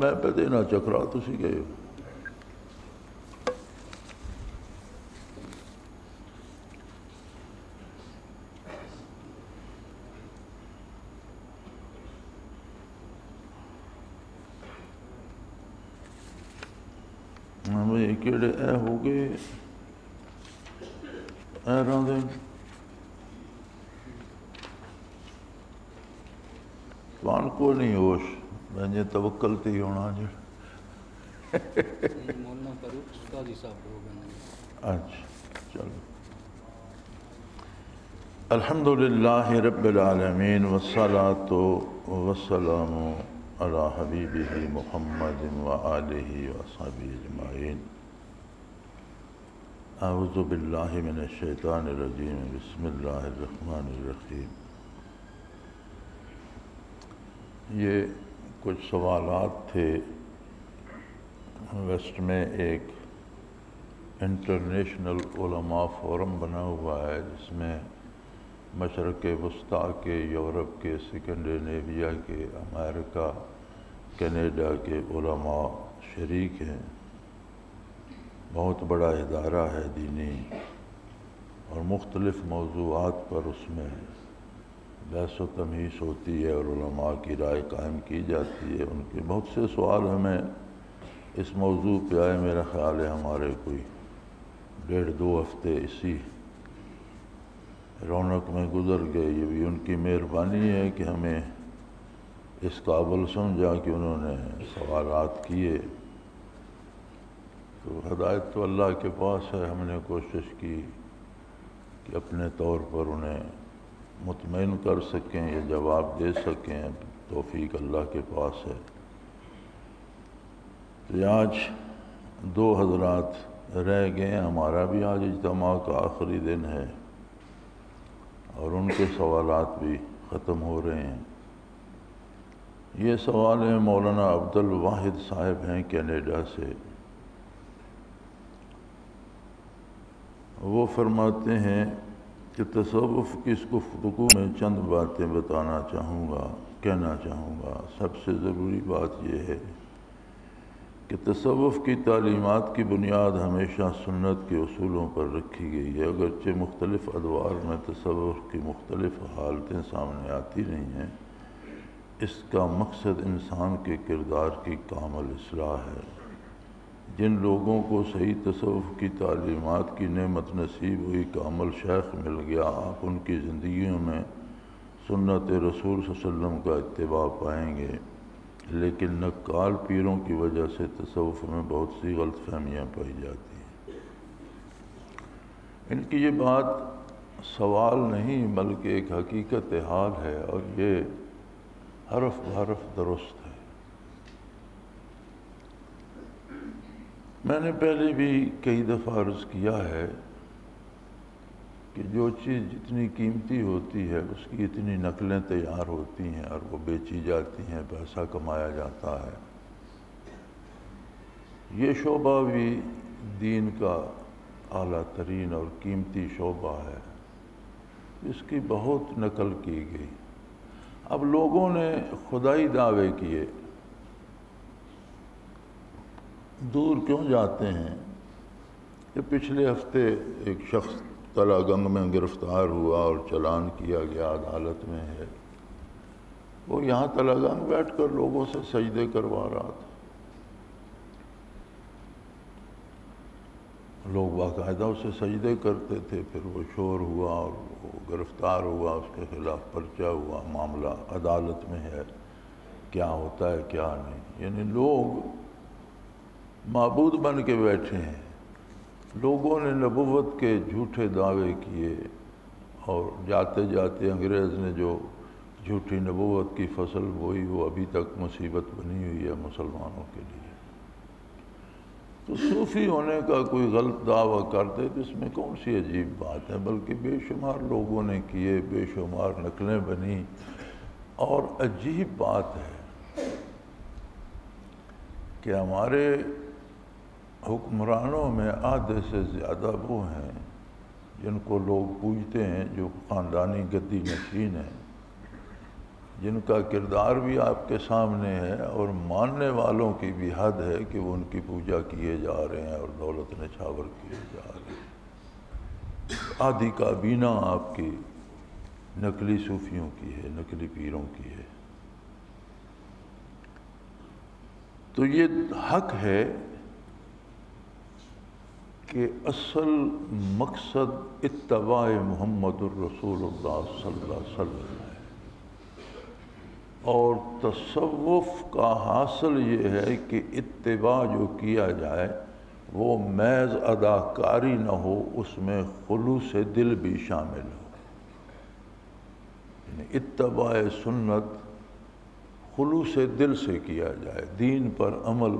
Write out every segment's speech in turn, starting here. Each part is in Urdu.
میں پہ دینا چکرا تسی گئے بھائی کیڑے اے ہو گئے اے راندے وان کو نہیں ہوش میں توکل تے ہی ہونا جو مولانا فاروق قاضی صاحب ہو گئے. اچھا چلو. الحمدللہ رب العالمین والصلاة والسلام علی حبیبہ محمد وآلہ وصحبہ اجمعین. اعوذ باللہ من الشیطان الرجیم بسم اللہ الرحمن الرحیم. یہ کچھ سوالات تھے. ویسٹ میں ایک انٹرنیشنل علماء فورم بنا ہوا ہے جس میں مشرق وسطیٰ کے، یورپ کے، اسکینڈینیویا کے، امریکہ، کینیڈا کے علماء شریک ہیں. بہت بڑا ادارہ ہے دینی، اور مختلف موضوعات پر اس میں بحث و تمیز ہوتی ہے اور علماء کی رائے قائم کی جاتی ہے. ان کے بہت سے سوال ہمیں اس موضوع پہ آئے. میرا خیال ہے ہمارے کوئی 1.5-2 ہفتے اسی رونق میں گزر گئے. یہ بھی ان کی مہربانی ہے کہ ہمیں اس قابل سمجھا کہ انہوں نے سوالات کیے. تو ہدایت تو اللہ کے پاس ہے. ہم نے کوشش کی کہ اپنے طور پر انہیں مطمئن کر سکیں یا جواب دے سکیں. توفیق اللہ کے پاس ہے. تو آج 2 حضرات رہ گئے. ہمارا بھی آج اجتماع کا آخری دن ہے اور ان کے سوالات بھی ختم ہو رہے ہیں. یہ سوال ہے مولانا عبد الواحد صاحب ہیں کینیڈا سے. وہ فرماتے ہیں کہ تصوف کی اس گفتگو میں چند باتیں بتانا چاہوں گا، کہنا چاہوں گا. سب سے ضروری بات یہ ہے کہ تصوف کی تعلیمات کی بنیاد ہمیشہ سنت کے اصولوں پر رکھی گئی ہے. اگرچہ مختلف ادوار میں تصوف کی مختلف حالتیں سامنے آتی رہی ہیں، اس کا مقصد انسان کے کردار کی کامل اصلاح ہے. جن لوگوں کو صحیح تصوف کی تعلیمات کی نعمت نصیب ہوئی، کامل شیخ مل گیا، آپ ان کی زندگیوں میں سنت رسول صلی اللہ علیہ وسلم کا اتباع پائیں گے. لیکن نقال پیروں کی وجہ سے تصوف میں بہت سی غلط فہمیاں پائی جاتی ہیں. ان کی یہ بات سوال نہیں بلکہ ایک حقیقت حال ہے، اور یہ حرف بحرف درست ہے. میں نے پہلے بھی کئی دفعہ عرض کیا ہے کہ جو چیز جتنی قیمتی ہوتی ہے اس کی اتنی نقلیں تیار ہوتی ہیں اور وہ بیچی جاتی ہیں، پیسہ کمایا جاتا ہے. یہ شعبہ بھی دین کا اعلیٰ ترین اور قیمتی شعبہ ہے. اس کی بہت نقل کی گئی. اب لوگوں نے خدائی دعوے کیے. دور کیوں جاتے ہیں کہ پچھلے ہفتے ایک شخص تلا گنگ میں گرفتار ہوا اور چلان کیا گیا، عدالت میں ہے. وہ یہاں تلا گنگ بیٹھ کر لوگوں سے سجدے کروا رہا تھا. لوگ باقاعدہ اسے سجدے کرتے تھے. پھر وہ شور ہوا اور وہ گرفتار ہوا، اس کے خلاف پرچہ ہوا. معاملہ عدالت میں ہے، کیا ہوتا ہے کیا نہیں. یعنی لوگ معبود بن کے بیٹھے ہیں. لوگوں نے نبوت کے جھوٹے دعوے کیے اور جاتے جاتے انگریز نے جو جھوٹی نبوت کی فصل بوئی وہ ابھی تک مصیبت بنی ہوئی ہے مسلمانوں کے لیے. تو صوفی ہونے کا کوئی غلط دعویٰ کرتے تو اس میں کون سی عجیب بات ہے، بلکہ بے شمار لوگوں نے کیے، بے شمار نقلیں بنی. اور عجیب بات ہے کہ ہمارے حکمرانوں میں آدھے سے زیادہ وہ ہیں جن کو لوگ پوجتے ہیں جو خاندانی گدی نشین ہیں. جن کا کردار بھی آپ کے سامنے ہے اور ماننے والوں کی بھی حد ہے کہ وہ ان کی پوجا کیے جا رہے ہیں اور دولت نچھاور کیے جا رہے ہیں۔ آدھی کابینہ آپ کی نقلی صوفیوں کی ہے، نقلی پیروں کی ہے۔ تو یہ حق ہے کہ اصل مقصد اتباع محمد الرسول اللہ صلی اللہ علیہ وسلم ہے، اور تصوف کا حاصل یہ ہے کہ اتباع جو کیا جائے وہ محض اداکاری نہ ہو، اس میں خلوص دل بھی شامل ہو۔ یعنی اتباع سنت خلوص دل سے کیا جائے، دین پر عمل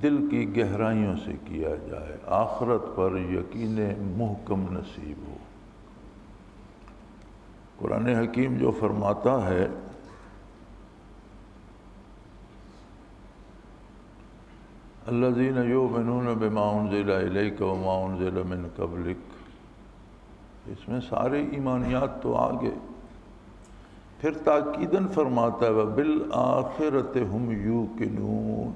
دل کی گہرائیوں سے کیا جائے، آخرت پر یقین محکم نصیب ہو۔ قرآن حکیم جو فرماتا ہے الذین یؤمنون بما انزل الیک وما انزل من قبلک، اس میں سارے ایمانیات تو آگے، پھر تاکیداً فرماتا ہے وبالآخرۃ ہم یوقنون،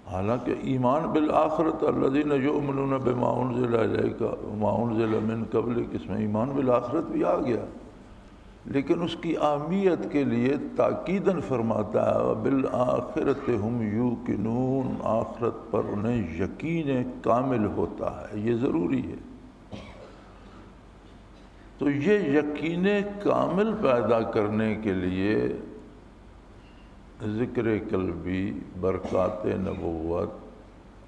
حالانکہ ایمان بالآخرت الذین یؤمنون بما انزل الیک وما انزل من قبلک، اس میں ایمان بالآخرت بھی آ گیا، لیکن اس کی اہمیت کے لیے تاکیداً فرماتا ہے بالآخرۃ ہم یوقنون، آخرت پر انہیں یقین کامل ہوتا ہے، یہ ضروری ہے۔ تو یہ یقین کامل پیدا کرنے کے لیے ذکر قلبی، برکات نبوت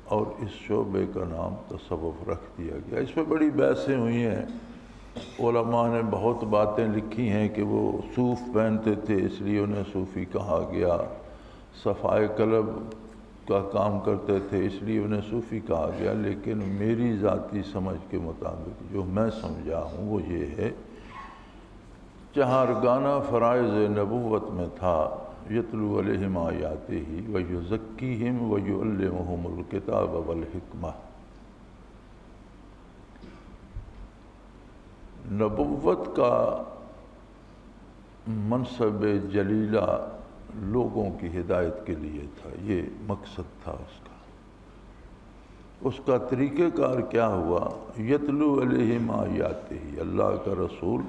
اور اس شعبے کا نام تصوف رکھ دیا گیا۔ اس پہ بڑی بحثیں ہوئی ہیں، علماء نے بہت باتیں لکھی ہیں کہ وہ صوف پہنتے تھے اس لیے انہیں صوفی کہا گیا، صفائے قلب کا کام کرتے تھے اس لیے انہیں صوفی کہا گیا، لیکن میری ذاتی سمجھ کے مطابق جو میں سمجھا ہوں وہ یہ ہے، چہارگانہ فرائض نبوت میں تھا یتلو علیہم آیاتہ ویزکیہم ویعلمہم الکتاب والحکمہ۔ نبوت کا منصب جلیلہ لوگوں کی ہدایت کے لیے تھا، یہ مقصد تھا اس کا۔ اس کا طریقہ کار کیا ہوا؟ یتلو علیہم آیاتہ، اللہ کا رسول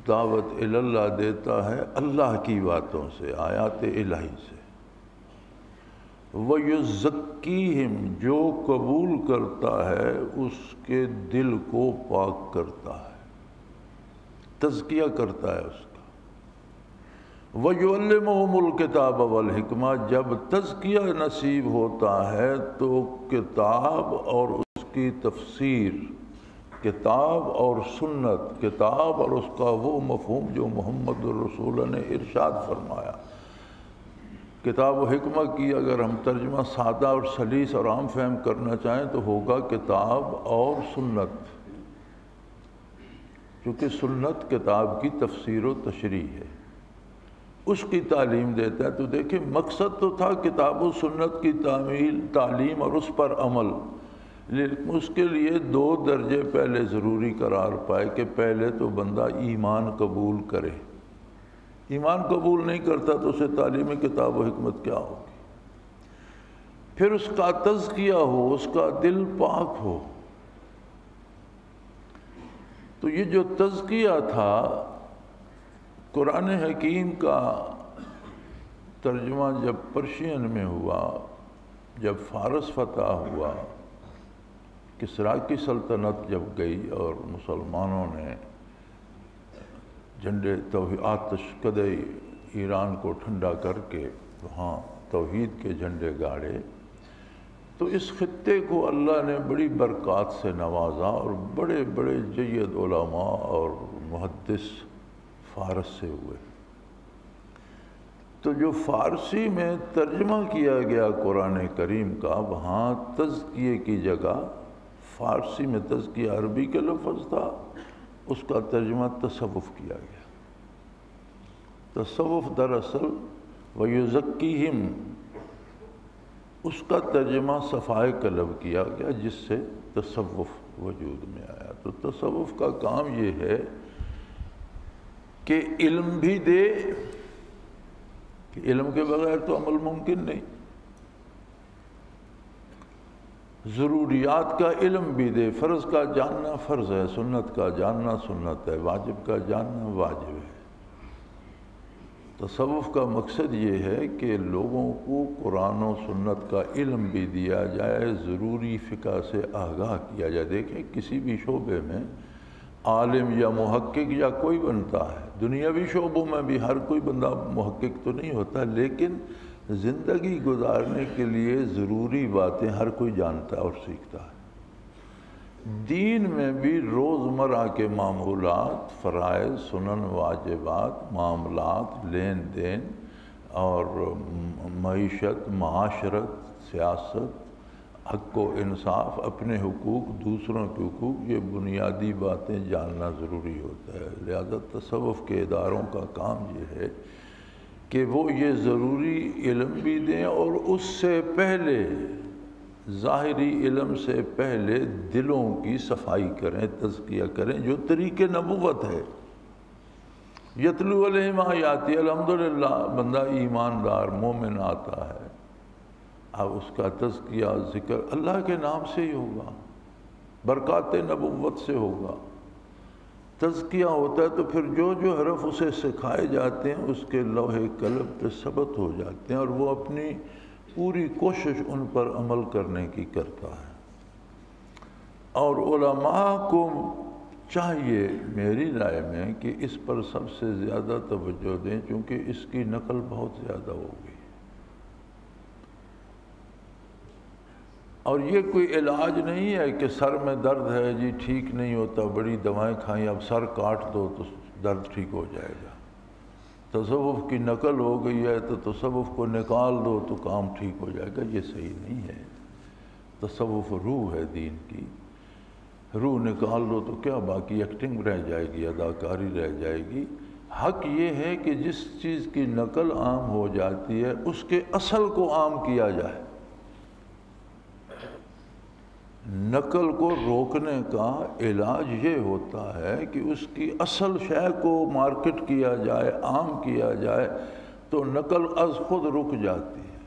دعوت اللہ دیتا ہے اللہ کی باتوں سے، آیات الہی سے۔ وَيُزَكِّيهِمْ، جو قبول کرتا ہے اس کے دل کو پاک کرتا ہے، تزکیہ کرتا ہے اس کا۔ وَيُعَلِّمُهُمُ الْكِتَابَ وَالْحِكْمَةَ، جب تزکیہ نصیب ہوتا ہے تو کتاب اور اس کی تفسیر، کتاب اور سنت، کتاب اور اس کا وہ مفہوم جو محمد الرسول نے ارشاد فرمایا۔ کتاب و حکمت کی اگر ہم ترجمہ سادہ اور سلیس اور عام فہم کرنا چاہیں تو ہوگا کتاب اور سنت، کیونکہ سنت کتاب کی تفسیر و تشریح ہے، اس کی تعلیم دیتا ہے۔ تو دیکھیں مقصد تو تھا کتاب و سنت کی تعلیم اور اس پر عمل، لیکن اس کے لیے 2 درجے پہلے ضروری قرار پائے کہ پہلے تو بندہ ایمان قبول کرے، ایمان قبول نہیں کرتا تو اسے تعلیم کتاب و حکمت کیا ہوگی؟ پھر اس کا تزکیہ ہو، اس کا دل پاک ہو۔ تو یہ جو تزکیہ تھا، قرآن حکیم کا ترجمہ جب پرشین میں ہوا، جب فارس فتح ہوا، کسریٰ کی سلطنت جب گئی اور مسلمانوں نے جھنڈے توحید، آتش کدے ایران کو ٹھنڈا کر کے وہاں توحید کے جھنڈے گاڑے، تو اس خطے کو اللہ نے بڑی برکات سے نوازا اور بڑے بڑے جید علماء اور محدث فارس سے ہوئے۔ تو جو فارسی میں ترجمہ کیا گیا قرآن کریم کا، وہاں تزکیے کی جگہ فارسی میں تزکیہ عربی کے لفظ تھا، اس کا ترجمہ تصوف کیا گیا۔ تصوف دراصل وَيُزَكِّيهِمْ، اس کا ترجمہ صفائے قلب کیا گیا، جس سے تصوف وجود میں آیا۔ تو تصوف کا کام یہ ہے کہ علم بھی دے، کہ علم کے بغیر تو عمل ممکن نہیں، ضروریات کا علم بھی دے، فرض کا جاننا فرض ہے، سنت کا جاننا سنت ہے، واجب کا جاننا واجب ہے۔ تصوف کا مقصد یہ ہے کہ لوگوں کو قرآن و سنت کا علم بھی دیا جائے، ضروری فقہ سے آگاہ کیا جائے۔ دیکھیں کسی بھی شعبے میں عالم یا محقق یا کوئی بنتا ہے، دنیاوی شعبوں میں بھی ہر کوئی بندہ محقق تو نہیں ہوتا، لیکن زندگی گزارنے کے لیے ضروری باتیں ہر کوئی جانتا ہے اور سیکھتا ہے۔ دین میں بھی روزمرہ کے معمولات، فرائض، سنن، واجبات، معاملات، لین دین اور معیشت، معاشرت، سیاست، حق و انصاف، اپنے حقوق، دوسروں کے حقوق، یہ بنیادی باتیں جاننا ضروری ہوتا ہے۔ لہذا تصوف کے اداروں کا کام یہ ہے کہ وہ یہ ضروری علم بھی دیں، اور اس سے پہلے ظاہری علم سے پہلے دلوں کی صفائی کریں، تزکیہ کریں، جو طریق نبوت ہے۔ یتلو علیہم آیاتی، الحمدللہ بندہ ایماندار مومن آتا ہے، اب اس کا تزکیہ ذکر اللہ کے نام سے ہی ہوگا، برکات نبوت سے ہوگا۔ تزکیہ ہوتا ہے تو پھر جو جو حرف اسے سکھائے جاتے ہیں اس کے لوح قلم پہ ثبت ہو جاتے ہیں، اور وہ اپنی پوری کوشش ان پر عمل کرنے کی کرتا ہے۔ اور علماء کو چاہیے میری رائے میں کہ اس پر سب سے زیادہ توجہ دیں، چونکہ اس کی نقل بہت زیادہ ہوگی، اور یہ کوئی علاج نہیں ہے کہ سر میں درد ہے جی ٹھیک نہیں ہوتا، بڑی دوائیں کھائیں، اب سر کاٹ دو تو درد ٹھیک ہو جائے گا۔ تصوف کی نقل ہو گئی ہے تو تصوف کو نکال دو تو کام ٹھیک ہو جائے گا، یہ صحیح نہیں ہے۔ تصوف روح ہے دین کی، روح نکال دو تو کیا باقی ایکٹنگ رہ جائے گی، اداکاری رہ جائے گی۔ حق یہ ہے کہ جس چیز کی نقل عام ہو جاتی ہے اس کے اصل کو عام کیا جائے۔ نقل کو روکنے کا علاج یہ ہوتا ہے کہ اس کی اصل شے کو مارکیٹ کیا جائے، عام کیا جائے، تو نقل از خود رک جاتی ہے۔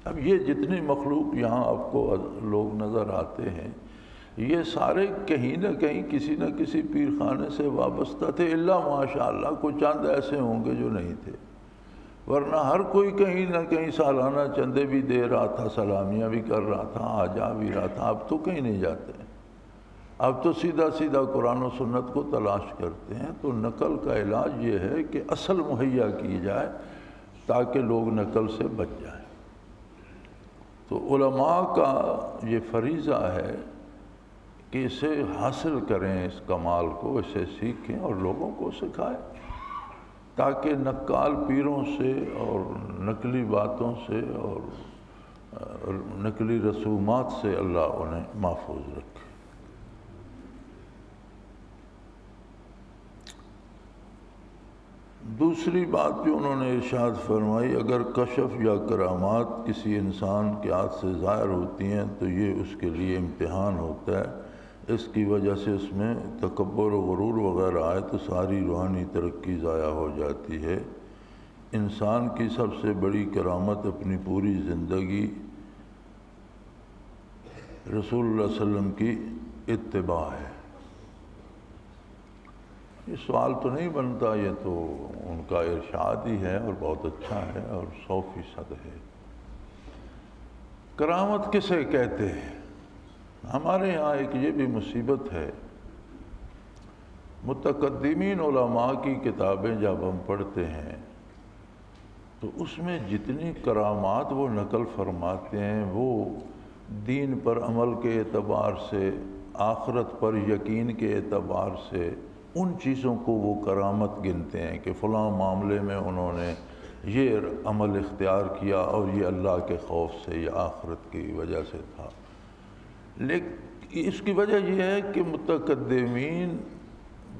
اب یہ جتنی مخلوق یہاں آپ کو لوگ نظر آتے ہیں، یہ سارے کہیں نہ کہیں کسی نہ کسی پیر خانے سے وابستہ تھے، الا ماشاءاللہ کوئی چند ایسے ہوں گے جو نہیں تھے، ورنہ ہر کوئی کہیں نہ کہیں سالانہ چندے بھی دے رہا تھا، سلامیاں بھی کر رہا تھا، آ جا بھی رہا تھا۔ اب تو کہیں نہیں جاتے، اب تو سیدھا سیدھا قرآن و سنت کو تلاش کرتے ہیں۔ تو نقل کا علاج یہ ہے کہ اصل مہیا کی جائے تاکہ لوگ نقل سے بچ جائیں۔ تو علماء کا یہ فریضہ ہے کہ اسے حاصل کریں، اس کمال کو، اسے سیکھیں اور لوگوں کو سکھائیں، تاکہ نقال پیروں سے اور نقلی باتوں سے اور نقلی رسومات سے اللہ انہیں محفوظ رکھے۔ دوسری بات جو انہوں نے ارشاد فرمائی، اگر کشف یا کرامات کسی انسان کے ہاتھ سے ظاہر ہوتی ہیں تو یہ اس کے لیے امتحان ہوتا ہے، اس کی وجہ سے اس میں تکبر و غرور وغیرہ آئے تو ساری روحانی ترقی ضائع ہو جاتی ہے۔ انسان کی سب سے بڑی کرامت اپنی پوری زندگی رسول اللہ صلی اللہ علیہ وسلم کی اتباع ہے۔ یہ سوال تو نہیں بنتا، یہ تو ان کا ارشاد ہی ہے اور بہت اچھا ہے اور 100% ہے۔ کرامت کسے کہتے ہیں؟ ہمارے ہاں ایک یہ بھی مصیبت ہے، متقدمین علماء کی کتابیں جب ہم پڑھتے ہیں تو اس میں جتنی کرامات وہ نقل فرماتے ہیں وہ دین پر عمل کے اعتبار سے، آخرت پر یقین کے اعتبار سے ان چیزوں کو وہ کرامت گنتے ہیں کہ فلاں معاملے میں انہوں نے یہ عمل اختیار کیا اور یہ اللہ کے خوف سے یا آخرت کی وجہ سے تھا۔ لیکن اس کی وجہ یہ ہے کہ متقدمین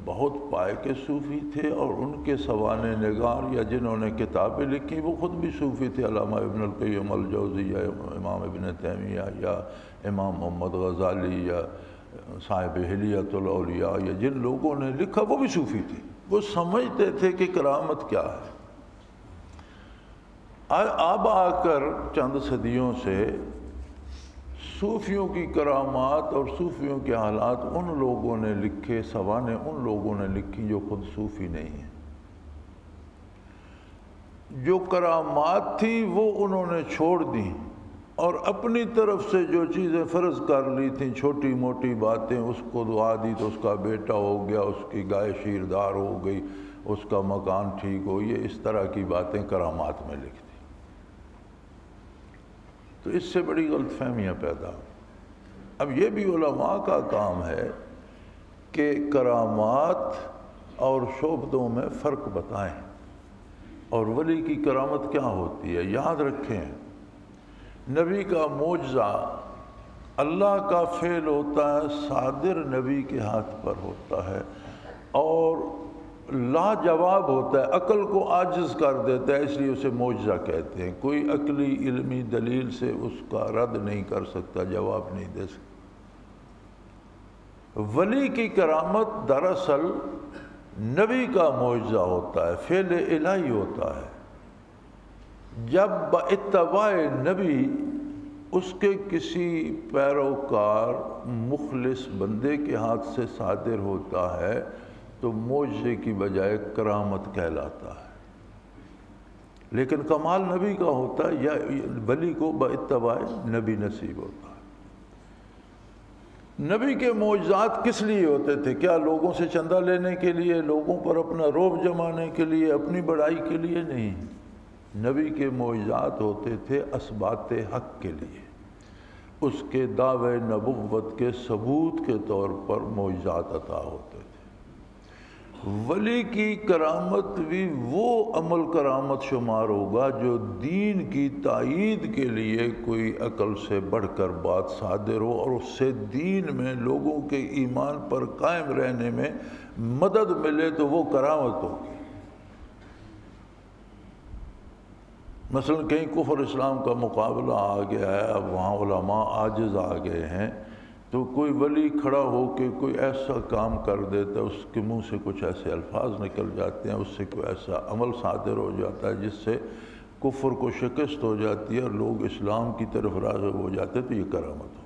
بہت پائے کے صوفی تھے، اور ان کے سوانح نگار یا جنہوں نے کتابیں لکھی وہ خود بھی صوفی تھے، علامہ ابن القیم الجوزی یا امام ابن تیمیہ یا امام محمد غزالی یا صاحب حلیۃ الاولیاء، یا جن لوگوں نے لکھا وہ بھی صوفی تھے۔ وہ سمجھتے تھے کہ کرامت کیا ہے۔ اب آ کر چند صدیوں سے صوفیوں کی کرامات اور صوفیوں کے حالات ان لوگوں نے لکھے، سوانح ان لوگوں نے لکھی جو خود صوفی نہیں ہیں۔ جو کرامات تھی وہ انہوں نے چھوڑ دیں اور اپنی طرف سے جو چیزیں فرض کر لی تھیں، چھوٹی موٹی باتیں، اس کو دعا دی تو اس کا بیٹا ہو گیا، اس کی گائے شیردار ہو گئی، اس کا مکان ٹھیک ہو، یہ اس طرح کی باتیں کرامات میں لکھ دی۔ تو اس سے بڑی غلط فہمیاں پیدا ہو۔ اب یہ بھی علماء کا کام ہے کہ کرامات اور شعبدوں میں فرق بتائیں، اور ولی کی کرامت کیا ہوتی ہے۔ یاد رکھیں، نبی کا معجزہ اللہ کا فعل ہوتا ہے، صادر نبی کے ہاتھ پر ہوتا ہے اور لاجواب ہوتا ہے، عقل کو عاجز کر دیتا ہے، اس لیے اسے معجزہ کہتے ہیں۔ کوئی عقلی علمی دلیل سے اس کا رد نہیں کر سکتا، جواب نہیں دے سکتا۔ ولی کی کرامت دراصل نبی کا معجزہ ہوتا ہے، فعل الہی ہوتا ہے۔ جب باتباع نبی اس کے کسی پیروکار مخلص بندے کے ہاتھ سے صادر ہوتا ہے تو معجزے کی بجائے کرامت کہلاتا ہے، لیکن کمال نبی کا ہوتا ہے، یا ولی کو باتباع نبی نصیب ہوتا ہے۔ نبی کے معجزات کس لیے ہوتے تھے؟ کیا لوگوں سے چندہ لینے کے لیے، لوگوں پر اپنا رعب جمانے کے لیے، اپنی بڑائی کے لیے نہیں۔ نبی کے معجزات ہوتے تھے اثبات حق کے لیے، اس کے دعوے نبوت کے ثبوت کے طور پر معجزات عطا ہوتے تھے۔ ولی کی کرامت بھی وہ عمل کرامت شمار ہوگا جو دین کی تائید کے لیے کوئی عقل سے بڑھ کر بات صادر ہو اور اس سے دین میں لوگوں کے ایمان پر قائم رہنے میں مدد ملے تو وہ کرامت ہوگی۔ مثلا کہیں کفر اسلام کا مقابلہ آ گیا ہے، اب وہاں علماء عاجز آ گئے ہیں، تو کوئی ولی کھڑا ہو کے کوئی ایسا کام کر دیتا ہے، اس کے منہ سے کچھ ایسے الفاظ نکل جاتے ہیں، اس سے کوئی ایسا عمل صادر ہو جاتا ہے جس سے کفر کو شکست ہو جاتی ہے اور لوگ اسلام کی طرف راغب ہو جاتے ہیں، تو یہ کرامت ہوگی۔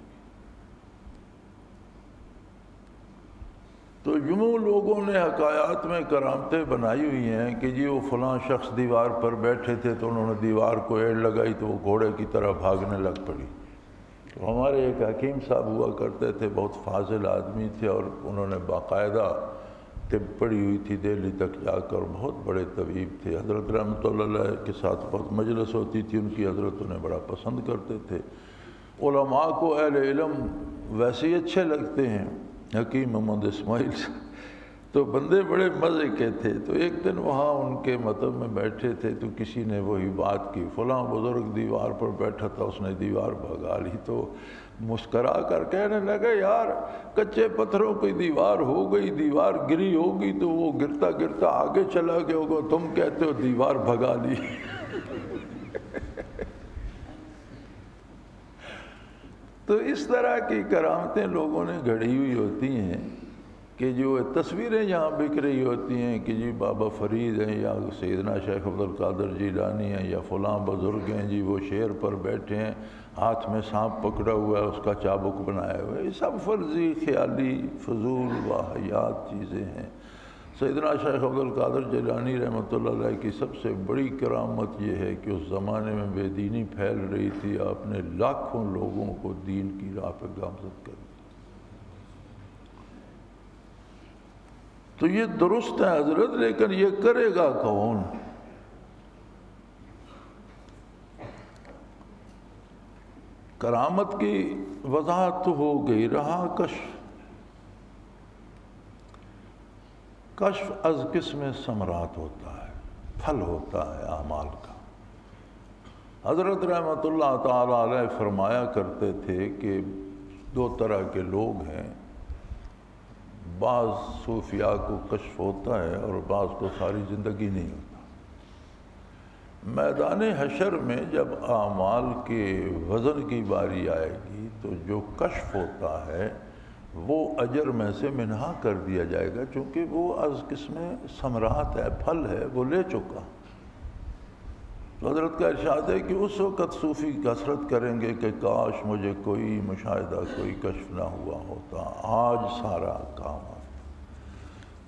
تو یوں لوگوں نے حکایات میں کرامتیں بنائی ہوئی ہیں کہ جی وہ فلاں شخص دیوار پر بیٹھے تھے تو انہوں نے دیوار کو ایڑ لگائی تو وہ گھوڑے کی طرح بھاگنے لگ پڑی۔ ہمارے ایک حکیم صاحب ہوا کرتے تھے، بہت فاضل آدمی تھے، اور انہوں نے باقاعدہ طب پڑھی ہوئی تھی، دہلی تک جا کر بہت بڑے طبیب تھے۔ حضرت رحمۃ اللہ علیہ کے ساتھ بہت مجلس ہوتی تھی ان کی، حضرت انہیں بڑا پسند کرتے تھے۔ علماء کو اہل علم ویسے ہی اچھے لگتے ہیں، حکیم محمد اسماعیل سے تو بندے بڑے مزے کے تھے۔ تو ایک دن وہاں ان کے مطلب میں بیٹھے تھے تو کسی نے وہی بات کی، فلاں بزرگ دیوار پر بیٹھا تھا، اس نے دیوار بھگا لی۔ تو مسکرا کر کہنے لگے، یار کچے پتھروں کی دیوار ہو گئی، دیوار گری ہوگی تو وہ گرتا گرتا آگے چلا گیا ہوگا، تم کہتے ہو دیوار بھگا لی۔ تو اس طرح کی کرامتیں لوگوں نے گھڑی ہوئی ہوتی ہیں کہ جو تصویریں یہاں بک رہی ہوتی ہیں کہ جی بابا فرید ہیں یا سیدنا شیخ عبد القادر جیلانی ہیں یا فلاں بزرگ ہیں، جی وہ شیر پر بیٹھے ہیں، ہاتھ میں سانپ پکڑا ہوا ہے، اس کا چابک بنایا ہوا ہے، یہ سب فرضی خیالی فضول واہیات چیزیں ہیں۔ سیدنا شیخ عبد القادر جیلانی رحمۃ اللہ علیہ کی سب سے بڑی کرامت یہ ہے کہ اس زمانے میں بے دینی پھیل رہی تھی، آپ نے لاکھوں لوگوں کو دین کی راہ پہ گامزد کر دیا۔ تو یہ درست ہے حضرت، لیکن یہ کرے گا کون؟ کرامت کی وضاحت تو ہو گئی، رہا کشف۔ کشف از قسم ثمرات ہوتا ہے، پھل ہوتا ہے اعمال کا۔ حضرت رحمۃ اللہ تعالی علیہ فرمایا کرتے تھے کہ دو طرح کے لوگ ہیں، بعض صوفیاء کو کشف ہوتا ہے اور بعض کو ساری زندگی نہیں ہوتا۔ میدان حشر میں جب اعمال کے وزن کی باری آئے گی تو جو کشف ہوتا ہے وہ اجر میں سے منہا کر دیا جائے گا، چونکہ وہ از قسم ثمرات ہے، پھل ہے، وہ لے چکا۔ تو حضرت کا ارشاد ہے کہ اس وقت صوفی کثرت کریں گے کہ کاش مجھے کوئی مشاہدہ، کوئی کشف نہ ہوا ہوتا، آج سارا کام آ۔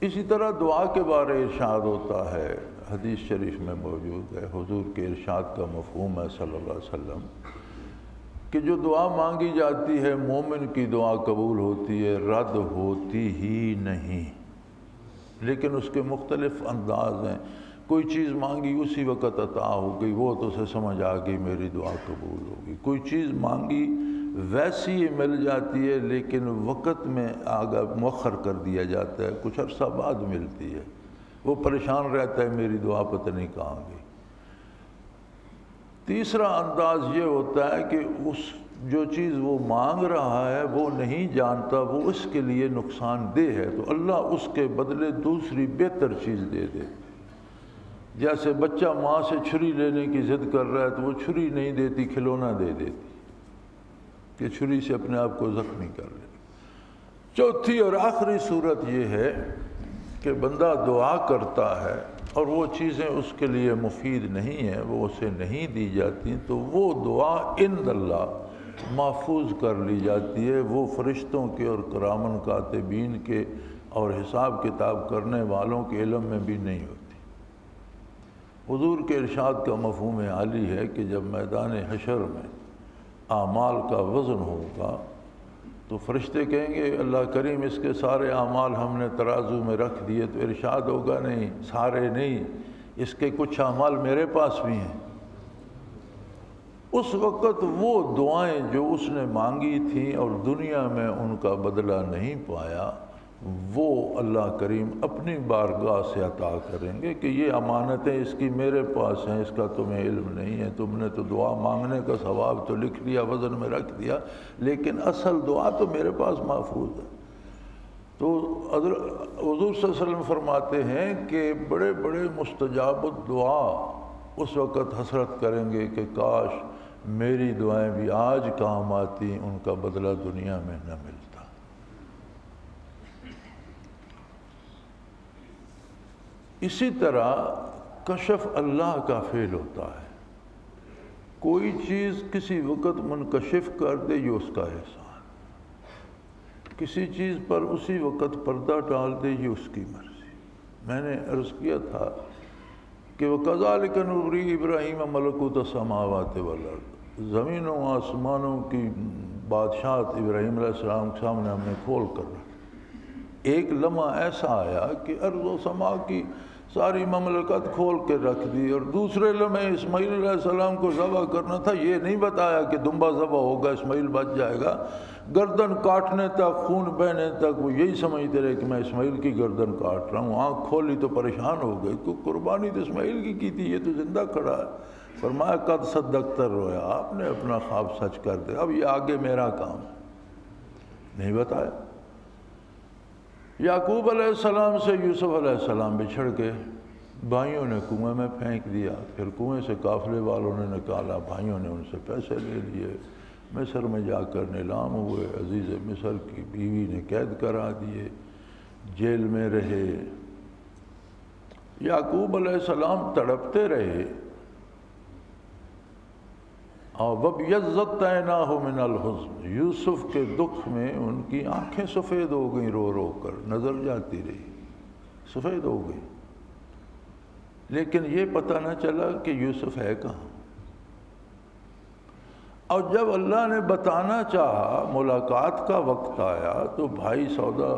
اسی طرح دعا کے بارے ارشاد ہوتا ہے، حدیث شریف میں موجود ہے، حضور کے ارشاد کا مفہوم ہے صلی اللہ علیہ وسلم کہ جو دعا مانگی جاتی ہے مومن کی دعا قبول ہوتی ہے، رد ہوتی ہی نہیں، لیکن اس کے مختلف انداز ہیں۔ کوئی چیز مانگی اسی وقت عطا ہو گئی، وہ تو اسے سمجھ آ گئی میری دعا قبول ہوگی۔ کوئی چیز مانگی ویسی ہی مل جاتی ہے لیکن وقت میں آگے مؤخر کر دیا جاتا ہے، کچھ عرصہ بعد ملتی ہے، وہ پریشان رہتا ہے میری دعا پتہ نہیں کہاں گئی۔ تیسرا انداز یہ ہوتا ہے کہ اس جو چیز وہ مانگ رہا ہے وہ نہیں جانتا وہ اس کے لیے نقصان دہ ہے، تو اللہ اس کے بدلے دوسری بہتر چیز دے دے۔ جیسے بچہ ماں سے چھری لینے کی ضد کر رہا ہے تو وہ چھری نہیں دیتی، کھلونا دے دیتی کہ چھری سے اپنے آپ کو زخمی کر لے۔ چوتھی اور آخری صورت یہ ہے کہ بندہ دعا کرتا ہے اور وہ چیزیں اس کے لیے مفید نہیں ہیں، وہ اسے نہیں دی جاتی، تو وہ دعا عند اللہ محفوظ کر لی جاتی ہے، وہ فرشتوں کے اور کرامن کاتبین کے اور حساب کتاب کرنے والوں کے علم میں بھی نہیں ہوتی۔ حضور کے ارشاد کا مفہوم عالی ہے کہ جب میدان حشر میں اعمال کا وزن ہوگا تو فرشتے کہیں گے اللہ کریم اس کے سارے اعمال ہم نے ترازو میں رکھ دیے، تو ارشاد ہوگا نہیں، سارے نہیں، اس کے کچھ اعمال میرے پاس بھی ہیں۔ اس وقت وہ دعائیں جو اس نے مانگی تھیں اور دنیا میں ان کا بدلہ نہیں پایا، وہ اللہ کریم اپنی بارگاہ سے عطا کریں گے کہ یہ امانتیں اس کی میرے پاس ہیں، اس کا تمہیں علم نہیں ہے، تم نے تو دعا مانگنے کا ثواب تو لکھ لیا، وزن میں رکھ دیا، لیکن اصل دعا تو میرے پاس محفوظ ہے۔ تو حضور صلی اللہ علیہ وسلم فرماتے ہیں کہ بڑے بڑے مستجاب الدعا اس وقت حسرت کریں گے کہ کاش میری دعائیں بھی آج کام آتی، ان کا بدلہ دنیا میں نہ ملتا۔ اسی طرح کشف اللہ کا فعل ہوتا ہے، کوئی چیز کسی وقت منکشف کر دے یہ اس کا احسان، کسی چیز پر اسی وقت پردہ ڈال دے یہ اس کی مرضی۔ میں نے عرض کیا تھا کہ وَكَذَلِكَ نُرِي إِبْرَاهِيمَ مَلَكُوتَ السَّمَاوَاتِ وَالْأَرْضِ، زمینوں و آسمانوں کی بادشاہت ابراہیم علیہ السلام کے سامنے ہم نے کھول کر رکھی۔ ایک لمحہ ایسا آیا کہ ارض و سما کی ساری مملکت کھول کے رکھ دی، اور دوسرے لمحے اسماعیل علیہ السلام کو ذبح کرنا تھا، یہ نہیں بتایا کہ دمبا ذبح ہوگا اسماعیل بچ جائے گا، گردن کاٹنے تک، خون بہنے تک وہ یہی سمجھتے رہے کہ میں اسماعیل کی گردن کاٹ رہا ہوں۔ آنکھ کھولی تو پریشان ہو گئے کہ قربانی تو اسماعیل کی تھی، یہ تو زندہ کھڑا ہے۔ فرمایا قد صدقت الرؤیا، آپ نے اپنا خواب سچ کر دیا، اب یہ آگے میرا کام ہے، نہیں بتایا۔ یعقوب علیہ السلام سے یوسف علیہ السلام بچھڑ گئے، بھائیوں نے کنویں میں پھینک دیا، پھر کنویں سے قافلے والوں نے نکالا، بھائیوں نے ان سے پیسے لے لیے، مصر میں جا کر نیلام ہوئے، عزیز مصر کی بیوی نے قید کرا دیے، جیل میں رہے۔ یعقوب علیہ السلام تڑپتے رہے، اور وَبْيَضَّتْ عَيْنَاهُ مِنَ الْحُزْنِ، یوسف کے دکھ میں ان کی آنکھیں سفید ہو گئیں، رو رو کر نظر جاتی رہی، سفید ہو گئی، لیکن یہ پتہ نہ چلا کہ یوسف ہے کہاں۔ اور جب اللہ نے بتانا چاہا، ملاقات کا وقت آیا، تو بھائی سودا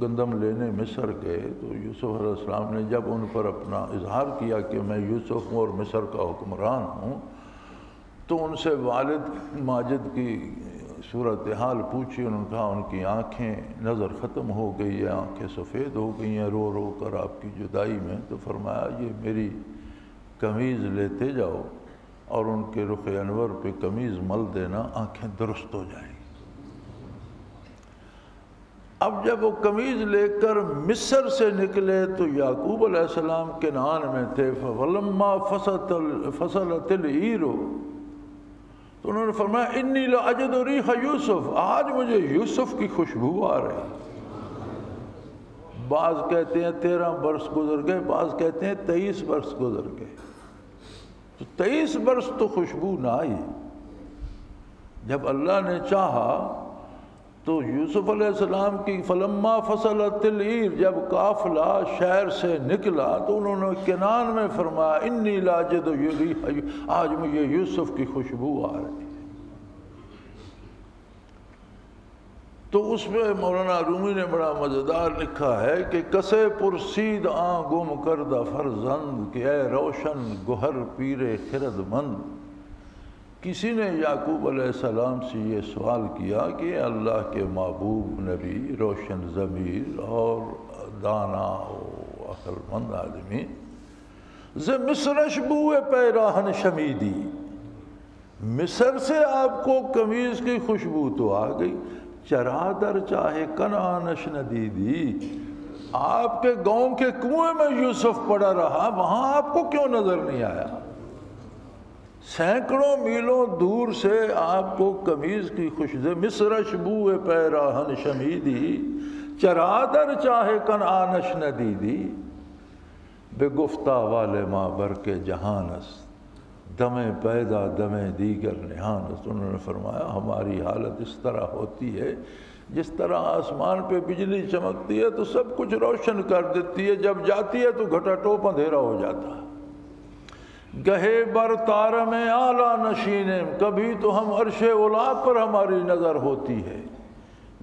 گندم لینے مصر گئے، تو یوسف علیہ السلام نے جب ان پر اپنا اظہار کیا کہ میں یوسف ہوں اور مصر کا حکمران ہوں، تو ان سے والد ماجد کی صورتحال پوچھی، انہوں نے کہا ان کی آنکھیں نظر ختم ہو گئی ہے، آنکھیں سفید ہو گئی ہیں رو رو کر آپ کی جدائی میں۔ تو فرمایا یہ میری قمیض لیتے جاؤ اور ان کے رخ انور پہ قمیض مل دینا، آنکھیں درست ہو جائیں گی۔ اب جب وہ قمیض لے کر مصر سے نکلے تو یعقوب علیہ السلام کنعان میں تھے، فَلَمَّا فَصَلَتِ الْعِیرُ تو انہوں نے فرمایا انی لاجد ریح یوسف، آج مجھے یوسف کی خوشبو آ رہی۔ بعض کہتے ہیں 13 برس گزر گئے، بعض کہتے ہیں 23 برس گزر گئے، تو 23 برس تو خوشبو نہ آئی۔ جب اللہ نے چاہا تو یوسف علیہ السلام کی فلما فصلت العیر، جب قافلہ شہر سے نکلا تو انہوں نے کنان میں فرمایا انی لاجد ریح، آج مجھے یوسف کی خوشبو آ رہی۔ تو اس میں مولانا رومی نے بڑا مزیدار لکھا ہے کہ کسے پرسید آن گم کردہ فرزند، کہ اے روشن گہر پیر خرد مند۔ کسی نے یعقوب علیہ السلام سے یہ سوال کیا کہ اللہ کے محبوب نبی، روشن ضمیر اور دانا و عقل مند آدمی، ز مصرش بوئے پیراہن شمیدی، مصر سے آپ کو قمیض کی خوشبو تو آ گئی، چرادر چاہے کنعانش ندیدی، آپ کے گاؤں کے کنویں میں یوسف پڑا رہا، وہاں آپ کو کیوں نظر نہیں آیا؟ سینکڑوں میلوں دور سے آپ کو قمیض کی خوشبو، مصرش بوئے پیراہن شمیدی، چرادر چاہے کنعانش ندیدی، بے گفتہ والے ماں بر کے جہانس، دم پیدا دم دیگر نہانس۔ انہوں نے فرمایا ہماری حالت اس طرح ہوتی ہے جس طرح آسمان پہ بجلی چمکتی ہے تو سب کچھ روشن کر دیتی ہے، جب جاتی ہے تو گھٹا ٹوپ اندھیرا ہو جاتا ہے۔ گہے بر تارم اعلیٰ نشینم، کبھی تو ہم عرش اولا پر ہماری نظر ہوتی ہے،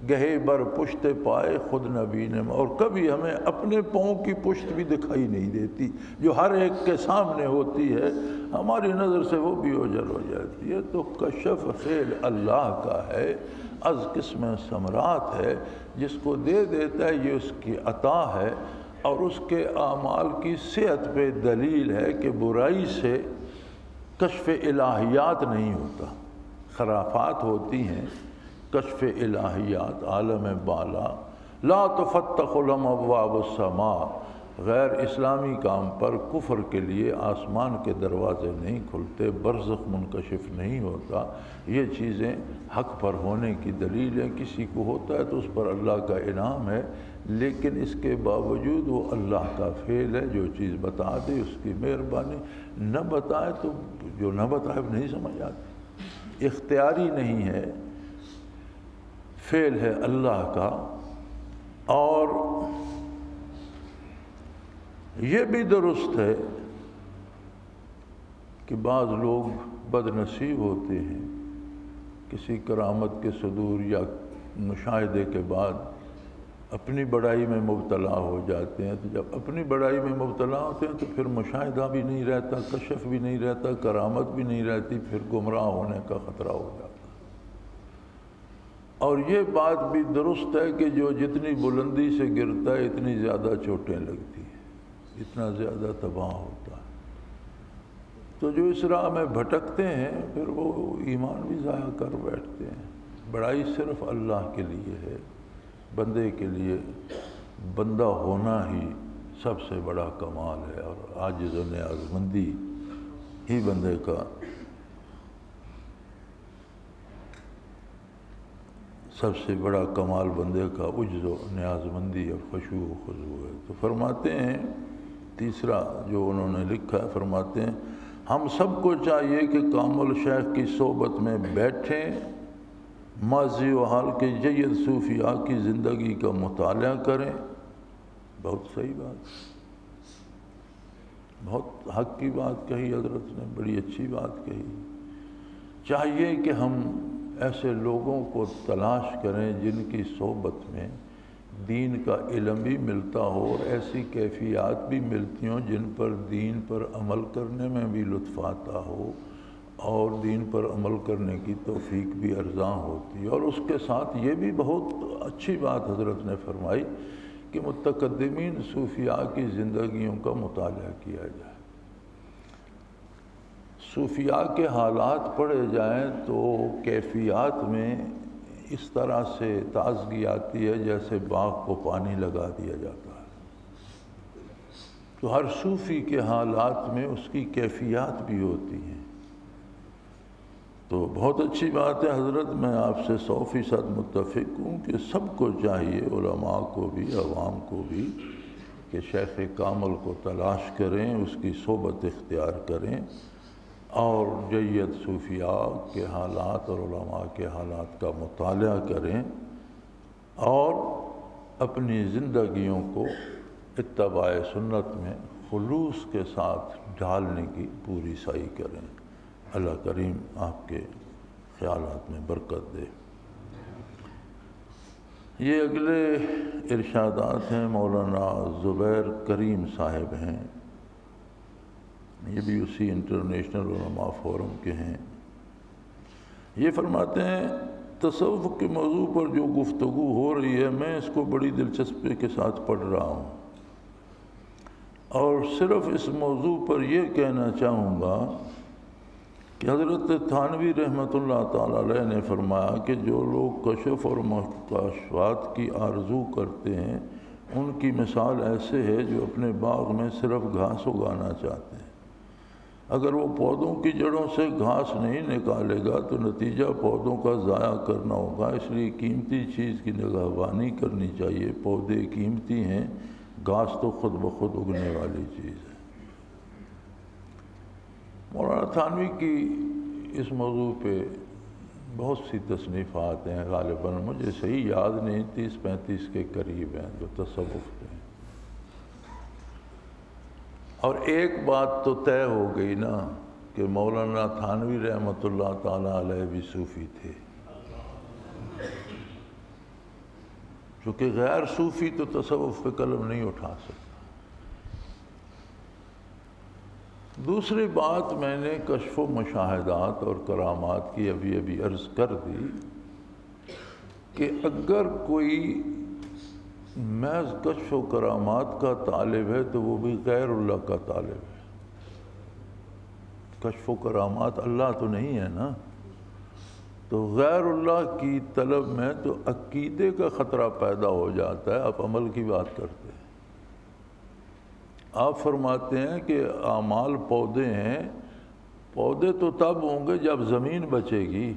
گہے بر پشت پائے خود نبینم، اور کبھی ہمیں اپنے پاؤں کی پشت بھی دکھائی نہیں دیتی جو ہر ایک کے سامنے ہوتی ہے، ہماری نظر سے وہ بھی اوجھل ہو جاتی ہے۔ تو کشف فعل اللہ کا ہے، از قسم ثمرات ہے، جس کو دے دیتا ہے یہ اس کی عطا ہے، اور اس کے اعمال کی صحت پہ دلیل ہے کہ برائی سے کشف الہیات نہیں ہوتا، خرافات ہوتی ہیں، کشف الہیات عالم بالا، لا تفتح لهم ابواب السماء، غیر اسلامی کام پر کفر کے لیے آسمان کے دروازے نہیں کھلتے، برزخ منکشف نہیں ہوتا، یہ چیزیں حق پر ہونے کی دلیل ہے۔ کسی کو ہوتا ہے تو اس پر اللہ کا انعام ہے، لیکن اس کے باوجود وہ اللہ کا فعل ہے، جو چیز بتا دے اس کی مہربانی، نہ بتائے تو جو نہ بتائے نہیں سمجھ آتی، اختیاری نہیں ہے، فعل ہے اللہ کا۔ اور یہ بھی درست ہے کہ بعض لوگ بد نصیب ہوتے ہیں، کسی کرامت کے صدور یا مشاہدے کے بعد اپنی بڑائی میں مبتلا ہو جاتے ہیں، تو جب اپنی بڑائی میں مبتلا ہوتے ہیں تو پھر مشاہدہ بھی نہیں رہتا، کشف بھی نہیں رہتا، کرامت بھی نہیں رہتی، پھر گمراہ ہونے کا خطرہ ہو جاتا۔ اور یہ بات بھی درست ہے کہ جو جتنی بلندی سے گرتا ہے اتنی زیادہ چوٹیں لگتی ہیں، اتنا زیادہ تباہ ہوتا ہے۔ تو جو اس راہ میں بھٹکتے ہیں پھر وہ ایمان بھی ضائع کر بیٹھتے ہیں۔ بڑائی صرف اللہ کے لیے ہے، بندے کے لیے بندہ ہونا ہی سب سے بڑا کمال ہے، اور عاجز و نیاز مندی ہی بندے کا سب سے بڑا کمال، بندے کا عجز و نیاز مندی اور خشوع و خضوع ہے۔ تو فرماتے ہیں تیسرا جو انہوں نے لکھا ہے، فرماتے ہیں ہم سب کو چاہیے کہ کامل شیخ کی صحبت میں بیٹھیں، ماضی و حال کے جید صوفیاء کی زندگی کا مطالعہ کریں۔ بہت صحیح بات، بہت حق کی بات کہی حضرت نے، بڑی اچھی بات کہی۔ چاہیے کہ ہم ایسے لوگوں کو تلاش کریں جن کی صحبت میں دین کا علم بھی ملتا ہو اور ایسی کیفیات بھی ملتی ہوں جن پر دین پر عمل کرنے میں بھی لطف آتا ہو اور دین پر عمل کرنے کی توفیق بھی ارزاں ہوتی ہے۔ اور اس کے ساتھ یہ بھی بہت اچھی بات حضرت نے فرمائی کہ متقدمین صوفیاء کی زندگیوں کا مطالعہ کیا جائے، صوفیاء کے حالات پڑھے جائیں تو کیفیات میں اس طرح سے تازگی آتی ہے جیسے باغ کو پانی لگا دیا جاتا ہے۔ تو ہر صوفی کے حالات میں اس کی کیفیات بھی ہوتی ہیں، تو بہت اچھی بات ہے حضرت، میں آپ سے 100% متفق ہوں کہ سب کو چاہیے، علماء کو بھی، عوام کو بھی، کہ شیخ کامل کو تلاش کریں، اس کی صحبت اختیار کریں اور جید صوفیاء کے حالات اور علماء کے حالات کا مطالعہ کریں اور اپنی زندگیوں کو اتباع سنت میں خلوص کے ساتھ ڈھالنے کی پوری سعی کریں۔ اللہ کریم آپ کے خیالات میں برکت دے۔ یہ اگلے ارشادات ہیں، مولانا زبیر کریم صاحب ہیں، یہ بھی اسی انٹرنیشنل علماء فورم کے ہیں۔ یہ فرماتے ہیں تصوف کے موضوع پر جو گفتگو ہو رہی ہے میں اس کو بڑی دلچسپی کے ساتھ پڑھ رہا ہوں، اور صرف اس موضوع پر یہ کہنا چاہوں گا کہ حضرت تھانوی رحمۃ اللہ تعالیٰ علیہ نے فرمایا کہ جو لوگ کشف اور مکاشفات کی آرزو کرتے ہیں ان کی مثال ایسے ہے جو اپنے باغ میں صرف گھاس اگانا چاہتے ہیں۔ اگر وہ پودوں کی جڑوں سے گھاس نہیں نکالے گا تو نتیجہ پودوں کا ضائع کرنا ہوگا، اس لیے قیمتی چیز کی نگہبانی کرنی چاہیے۔ پودے قیمتی ہیں، گھاس تو خود بخود اگنے والی چیز ہے۔ مولانا تھانوی کی اس موضوع پہ بہت سی تصنیفات ہیں، غالباً مجھے صحیح یاد نہیں، 30-35 کے قریب ہیں جو تصوف کے ہیں۔ اور ایک بات تو طے ہو گئی نا کہ مولانا تھانوی رحمۃ اللہ تعالیٰ علیہ بھی صوفی تھے، چونکہ غیر صوفی تو تصوف پہ قلم نہیں اٹھا سکتا۔ دوسری بات میں نے کشف و مشاہدات اور کرامات کی ابھی عرض کر دی کہ اگر کوئی محض کشف و کرامات کا طالب ہے تو وہ بھی غیر اللہ کا طالب ہے۔ کشف و کرامات اللہ تو نہیں ہے نا، تو غیر اللہ کی طلب میں تو عقیدے کا خطرہ پیدا ہو جاتا ہے۔ آپ عمل کی بات کرتے ہیں، آپ فرماتے ہیں کہ اعمال پودے ہیں، پودے تو تب ہوں گے جب زمین بچے گی۔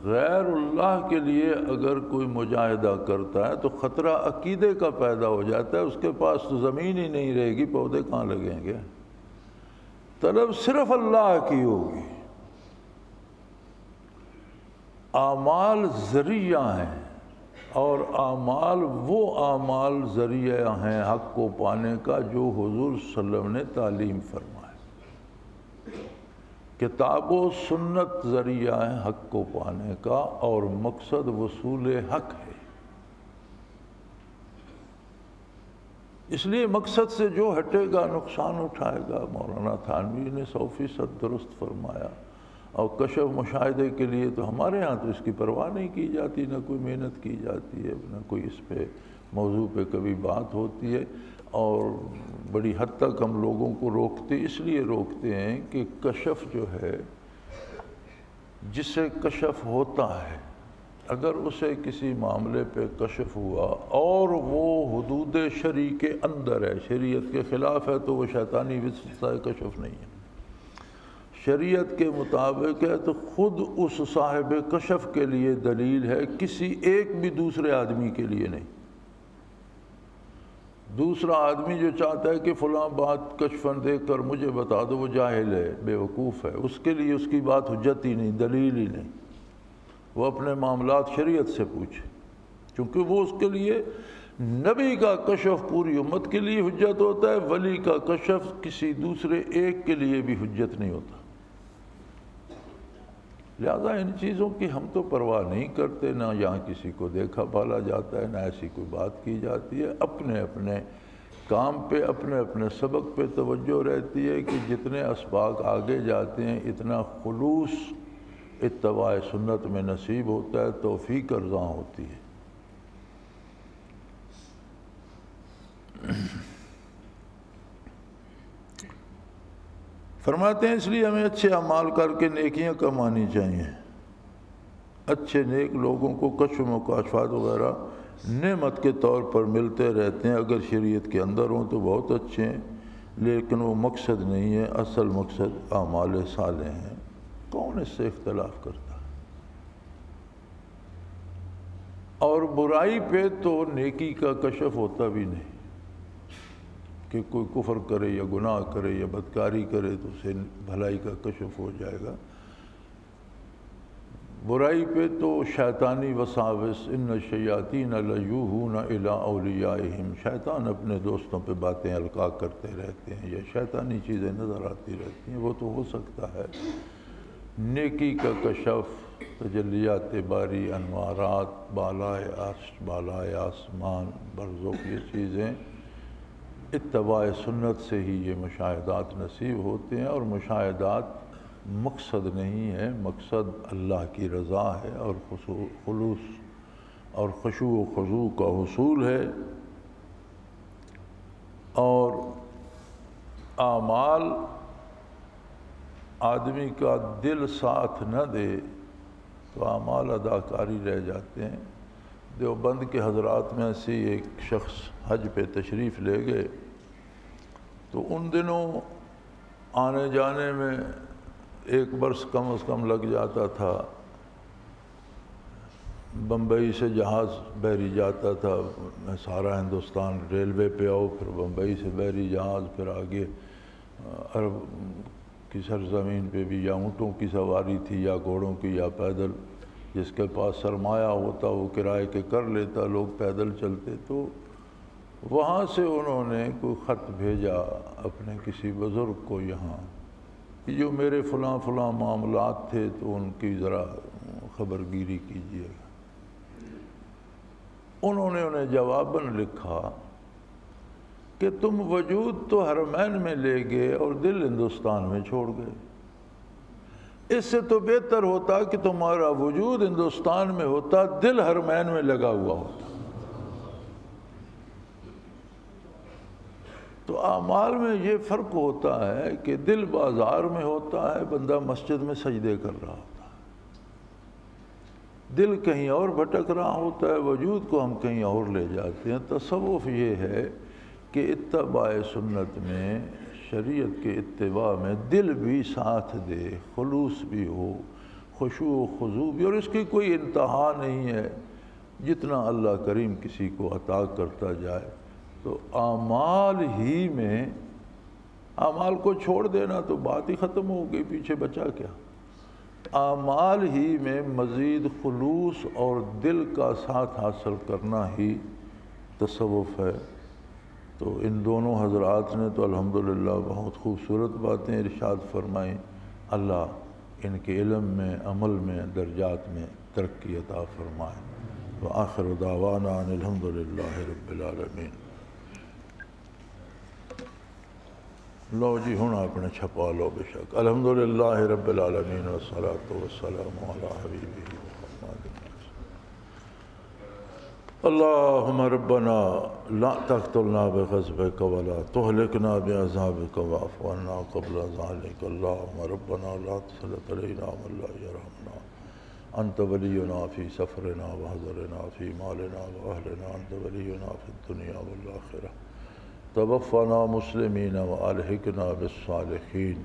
غیر اللہ کے لیے اگر کوئی مجاہدہ کرتا ہے تو خطرہ عقیدے کا پیدا ہو جاتا ہے، اس کے پاس تو زمین ہی نہیں رہے گی، پودے کہاں لگیں گے؟ طلب صرف اللہ کی ہوگی۔ اعمال ذریعہ ہیں، اور اعمال وہ اعمال ذریعہ ہیں حق کو پانے کا جو حضور صلی اللہ علیہ وسلم نے تعلیم فرمایا۔ کتاب و سنت ذریعہ ہے حق کو پانے کا، اور مقصد وصول حق ہے۔ اس لیے مقصد سے جو ہٹے گا نقصان اٹھائے گا۔ مولانا تھانوی نے 100% درست فرمایا۔ اور کشف مشاہدے کے لیے تو ہمارے ہاں تو اس کی پرواہ نہیں کی جاتی، نہ کوئی محنت کی جاتی ہے، نہ کوئی اس پہ موضوع پہ کبھی بات ہوتی ہے، اور بڑی حد تک ہم لوگوں کو روکتے اس لیے روکتے ہیں کہ کشف جو ہے، جسے کشف ہوتا ہے، اگر اسے کسی معاملے پہ کشف ہوا اور وہ حدود شرع کے اندر ہے، شریعت کے خلاف ہے، تو وہ شیطانی وسوسہ کشف نہیں ہے۔ شریعت کے مطابق ہے تو خود اس صاحب کشف کے لیے دلیل ہے، کسی ایک بھی دوسرے آدمی کے لیے نہیں۔ دوسرا آدمی جو چاہتا ہے کہ فلاں بات کشفاً دیکھ کر مجھے بتا دو، وہ جاہل ہے، بے وقوف ہے، اس کے لیے اس کی بات حجت ہی نہیں، دلیل ہی نہیں۔ وہ اپنے معاملات شریعت سے پوچھے، چونکہ وہ اس کے لیے نبی کا کشف پوری امت کے لیے حجت ہوتا ہے، ولی کا کشف کسی دوسرے ایک کے لیے بھی حجت نہیں ہوتا۔ لہذا ان چیزوں کی ہم تو پرواہ نہیں کرتے، نہ یہاں کسی کو دیکھا بھالا جاتا ہے، نہ ایسی کوئی بات کی جاتی ہے۔ اپنے اپنے کام پہ، اپنے اپنے سبق پہ توجہ رہتی ہے کہ جتنے اسباق آگے جاتے ہیں اتنا خلوص اتباع سنت میں نصیب ہوتا ہے، توفیق ارزاں ہوتی ہے۔ فرماتے ہیں اس لیے ہمیں اچھے اعمال کر کے نیکیاں کمانی چاہیے۔ اچھے نیک لوگوں کو کشف و مکاشفات وغیرہ نعمت کے طور پر ملتے رہتے ہیں، اگر شریعت کے اندر ہوں تو بہت اچھے ہیں، لیکن وہ مقصد نہیں ہے، اصل مقصد اعمال صالح ہیں۔ کون اس سے اختلاف کرتا ہے؟ اور برائی پہ تو نیکی کا کشف ہوتا بھی نہیں کہ کوئی کفر کرے یا گناہ کرے یا بدکاری کرے تو اسے بھلائی کا کشف ہو جائے گا۔ برائی پہ تو شیطانی وساوس، ان الشیاطین لیوحون الی اولیائہم، شیطان اپنے دوستوں پہ باتیں القاء کرتے رہتے ہیں یا شیطانی چیزیں نظر آتی رہتی ہیں، وہ تو ہو سکتا ہے۔ نیکی کا کشف، تجلیات باری، انوارات، بالائے عرش، بالائے آسمان، برزخ، یہ چیزیں اتباع سنت سے ہی یہ مشاہدات نصیب ہوتے ہیں، اور مشاہدات مقصد نہیں ہے، مقصد اللہ کی رضا ہے اور خلوص اور خشوع و خضوع کا حصول ہے۔ اور اعمال آدمی کا دل ساتھ نہ دے تو اعمال اداکاری رہ جاتے ہیں۔ دیوبند کے حضرات میں سے ایک شخص حج پہ تشریف لے گئے تو ان دنوں آنے جانے میں 1 برس کم از کم لگ جاتا تھا۔ بمبئی سے جہاز بحری جاتا تھا، سارا ہندوستان ریلوے پہ آؤ، پھر بمبئی سے بحری جہاز، پھر آگے عرب کی سرزمین پہ بھی یا اونٹوں کی سواری تھی یا گھوڑوں کی یا پیدل، جس کے پاس سرمایہ ہوتا وہ کرائے کے کر لیتا، لوگ پیدل چلتے۔ تو وہاں سے انہوں نے کوئی خط بھیجا اپنے کسی بزرگ کو یہاں کہ جو میرے فلاں فلاں معاملات تھے تو ان کی ذرا خبر گیری کیجیے گا۔ انہوں نے انہیں جواباً لکھا کہ تم وجود تو حرمین میں لے گئے اور دل ہندوستان میں چھوڑ گئے، اس سے تو بہتر ہوتا کہ تمہارا وجود ہندوستان میں ہوتا، دل حرمین میں لگا ہوا ہوتا۔ تو اعمال میں یہ فرق ہوتا ہے کہ دل بازار میں ہوتا ہے، بندہ مسجد میں سجدے کر رہا ہوتا ہے، دل کہیں اور بھٹک رہا ہوتا ہے، وجود کو ہم کہیں اور لے جاتے ہیں۔ تصوف یہ ہے کہ اتباع سنت میں، شریعت کے اتباع میں دل بھی ساتھ دے، خلوص بھی ہو، خشوع و خضوع بھی، اور اس کی کوئی انتہا نہیں ہے، جتنا اللہ کریم کسی کو عطا کرتا جائے۔ تو اعمال ہی میں، اعمال کو چھوڑ دینا تو بات ہی ختم ہو گئی، پیچھے بچا کیا؟ اعمال ہی میں مزید خلوص اور دل کا ساتھ حاصل کرنا ہی تصوف ہے۔ تو ان دونوں حضرات نے تو الحمدللہ بہت خوبصورت باتیں ارشاد فرمائیں۔ اللہ ان کے علم میں، عمل میں، درجات میں ترقی عطا فرمائیں۔ وآخر دعوانا ان الحمدللہ رب العالمین۔ لو جی ہن اپنے چھپا لو بے شک۔ الحمدللہ رب العالمین والصلاة والسلام علی حبیبہ محمد۔ اللہم ربنا لا تقتلنا بغضبک ولا تہلکنا بعذابک واعف عنا قبل ذلک۔ اللہم ربنا لا تسلط علینا من لا یرحمنا، انت ولینا فی سفرنا وحضرنا فی مالنا واہلنا، انت ولینا فی الدنیا والآخرہ، توفنا مسلمین والحقنا بالصالحین۔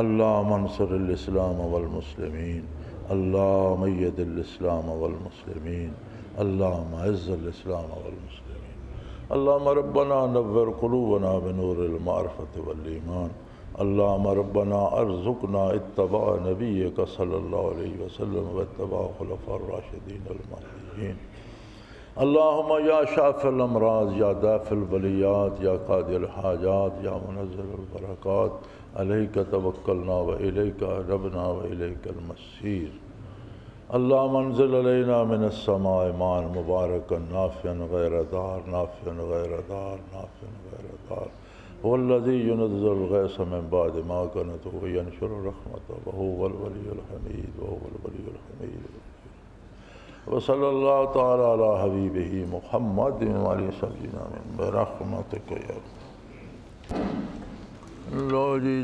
اللہم انصر الاسلام والمسلمین، اللہم اید الاسلام والمسلمین، اللہم اعز الاسلام والمسلمین۔ اللہم ربنا نور قلوبنا بنور المعرفۃ والایمان، اللہم ربنا ارزقنا اتباع نبیک صلی اللہ علیہ وسلم واتباع خلفاء الراشدین المہدیین۔ اللہم یا شافی الامراض، یا دافع البلیات، یا قاضی الحاجات، یا منزل البرکات، علیک توکلنا و الیک ربنا و الیک المصیر۔ اللہم انزل علینا من السماء ماء مبارکا نافعا غیر ضار، نافعا غیر ضار، نافعا غیر ضار، هو الذی ينزل الغیث من بعد ما قنط وینشر رحمته وهو الولی الحمید، وهو الولی الحمید۔ وصلی اللہ تعالی علی حبیبہ محمد وعلی سبینا من برحمتک یا لو جی